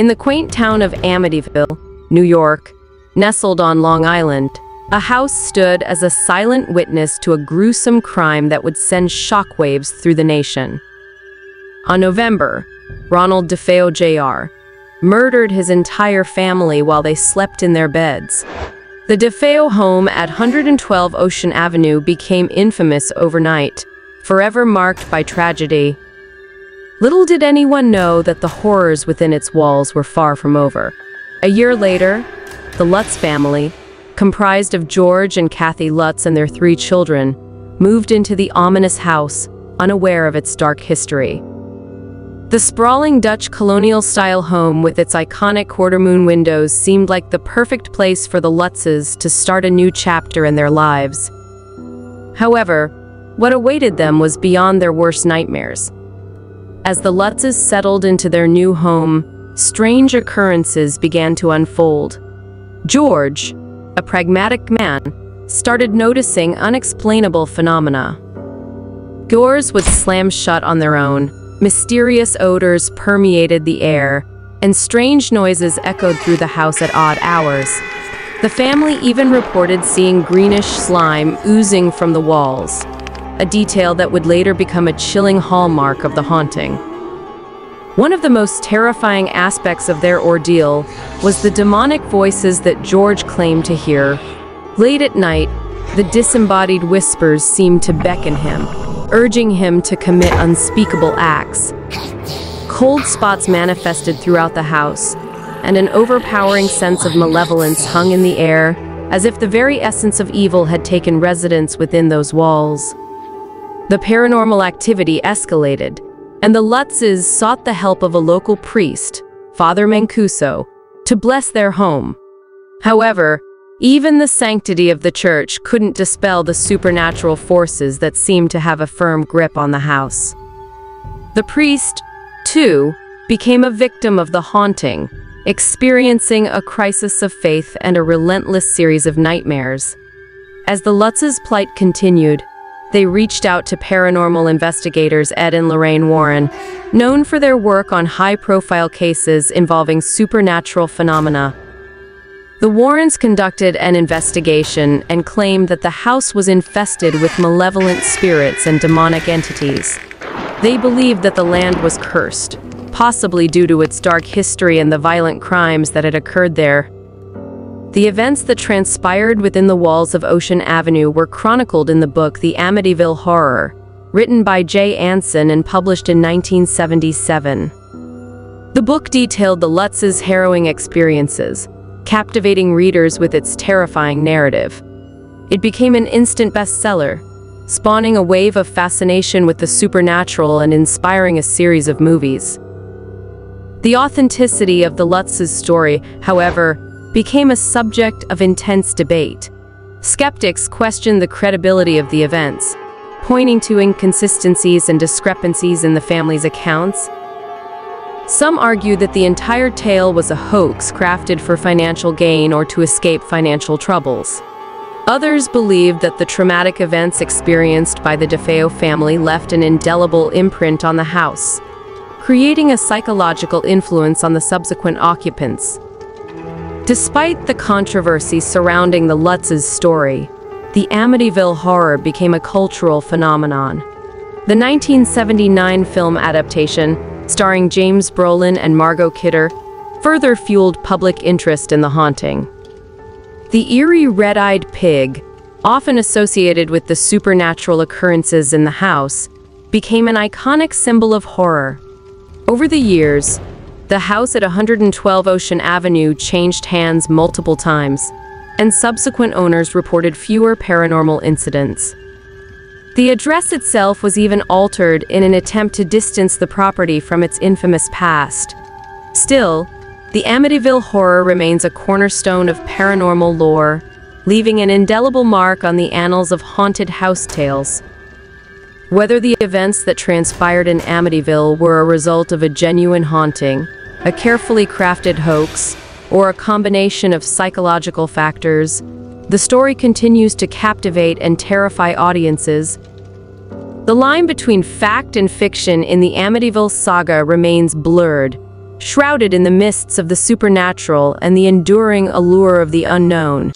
In the quaint town of Amityville, New York, nestled on Long Island, a house stood as a silent witness to a gruesome crime that would send shockwaves through the nation. On November, Ronald DeFeo Jr. murdered his entire family while they slept in their beds. The DeFeo home at 112 Ocean Avenue became infamous overnight, forever marked by tragedy. Little did anyone know that the horrors within its walls were far from over. A year later, the Lutz family, comprised of George and Kathy Lutz and their 3 children, moved into the ominous house, unaware of its dark history. The sprawling Dutch colonial-style home with its iconic quarter-moon windows seemed like the perfect place for the Lutzes to start a new chapter in their lives. However, what awaited them was beyond their worst nightmares. As the Lutzes settled into their new home, strange occurrences began to unfold. George, a pragmatic man, started noticing unexplainable phenomena. Doors would slam shut on their own, mysterious odors permeated the air, and strange noises echoed through the house at odd hours. The family even reported seeing greenish slime oozing from the walls, a detail that would later become a chilling hallmark of the haunting. One of the most terrifying aspects of their ordeal was the demonic voices that George claimed to hear. Late at night, the disembodied whispers seemed to beckon him, urging him to commit unspeakable acts. Cold spots manifested throughout the house, and an overpowering sense of malevolence hung in the air, as if the very essence of evil had taken residence within those walls. The paranormal activity escalated, and the Lutzes sought the help of a local priest, Father Mancuso, to bless their home. However, even the sanctity of the church couldn't dispel the supernatural forces that seemed to have a firm grip on the house. The priest, too, became a victim of the haunting, experiencing a crisis of faith and a relentless series of nightmares. As the Lutzes' plight continued, they reached out to paranormal investigators Ed and Lorraine Warren, known for their work on high-profile cases involving supernatural phenomena. The Warrens conducted an investigation and claimed that the house was infested with malevolent spirits and demonic entities. They believed that the land was cursed, possibly due to its dark history and the violent crimes that had occurred there. The events that transpired within the walls of Ocean Avenue were chronicled in the book The Amityville Horror, written by Jay Anson and published in 1977. The book detailed the Lutzes' harrowing experiences, captivating readers with its terrifying narrative. It became an instant bestseller, spawning a wave of fascination with the supernatural and inspiring a series of movies. The authenticity of the Lutzes' story, however, became a subject of intense debate. Skeptics questioned the credibility of the events, pointing to inconsistencies and discrepancies in the family's accounts. Some argued that the entire tale was a hoax crafted for financial gain or to escape financial troubles. Others believed that the traumatic events experienced by the DeFeo family left an indelible imprint on the house, creating a psychological influence on the subsequent occupants. Despite the controversy surrounding the Lutzes' story, the Amityville Horror became a cultural phenomenon. The 1979 film adaptation, starring James Brolin and Margot Kidder, further fueled public interest in the haunting. The eerie red-eyed pig, often associated with the supernatural occurrences in the house, became an iconic symbol of horror. Over the years, the house at 112 Ocean Avenue changed hands multiple times, and subsequent owners reported fewer paranormal incidents. The address itself was even altered in an attempt to distance the property from its infamous past. Still, the Amityville Horror remains a cornerstone of paranormal lore, leaving an indelible mark on the annals of haunted house tales. Whether the events that transpired in Amityville were a result of a genuine haunting, a carefully crafted hoax, or a combination of psychological factors, the story continues to captivate and terrify audiences. The line between fact and fiction in the Amityville saga remains blurred, shrouded in the mists of the supernatural and the enduring allure of the unknown.